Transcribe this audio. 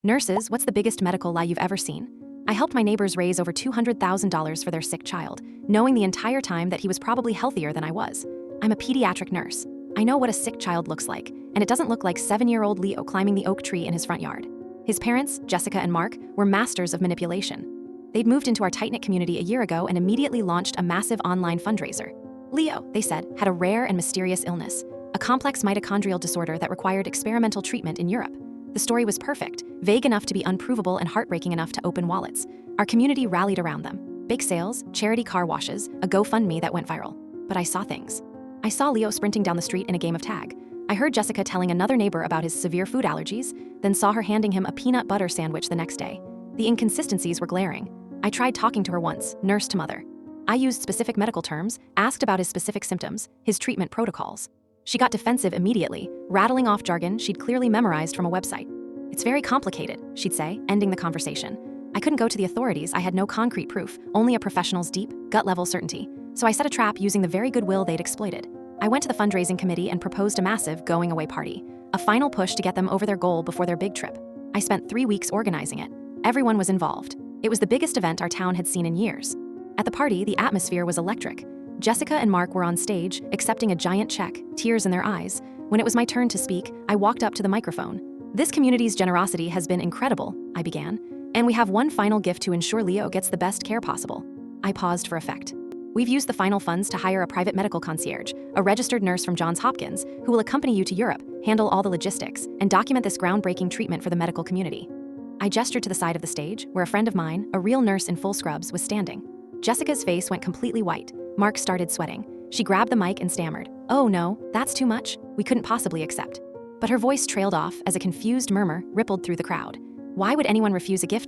Nurses, what's the biggest medical lie you've ever seen? I helped my neighbors raise over $200,000 for their sick child, knowing the entire time that he was probably healthier than I was. I'm a pediatric nurse. I know what a sick child looks like, and it doesn't look like 7-year-old Leo climbing the oak tree in his front yard. His parents, Jessica and Mark, were masters of manipulation. They'd moved into our tight-knit community a year ago and immediately launched a massive online fundraiser. Leo, they said, had a rare and mysterious illness, a complex mitochondrial disorder that required experimental treatment in Europe. The story was perfect, vague enough to be unprovable and heartbreaking enough to open wallets. Our community rallied around them. Bake sales, charity car washes, a GoFundMe that went viral. But I saw things. I saw Leo sprinting down the street in a game of tag. I heard Jessica telling another neighbor about his severe food allergies, then saw her handing him a peanut butter sandwich the next day. The inconsistencies were glaring. I tried talking to her once, nurse to mother. I used specific medical terms, asked about his specific symptoms, his treatment protocols. She got defensive immediately, rattling off jargon she'd clearly memorized from a website. "It's very complicated," she'd say, ending the conversation. I couldn't go to the authorities. I had no concrete proof, only a professional's deep, gut-level certainty. So I set a trap using the very goodwill they'd exploited. I went to the fundraising committee and proposed a massive going-away party, a final push to get them over their goal before their big trip. I spent 3 weeks organizing it. Everyone was involved. It was the biggest event our town had seen in years. At the party, the atmosphere was electric. Jessica and Mark were on stage, accepting a giant check, tears in their eyes. When it was my turn to speak, I walked up to the microphone. "This community's generosity has been incredible," I began, "and we have one final gift to ensure Leo gets the best care possible." I paused for effect. "We've used the final funds to hire a private medical concierge, a registered nurse from Johns Hopkins, who will accompany you to Europe, handle all the logistics, and document this groundbreaking treatment for the medical community." I gestured to the side of the stage, where a friend of mine, a real nurse in full scrubs, was standing. Jessica's face went completely white. Mark started sweating. She grabbed the mic and stammered, "Oh no, that's too much. We couldn't possibly accept." But her voice trailed off as a confused murmur rippled through the crowd. Why would anyone refuse a gift like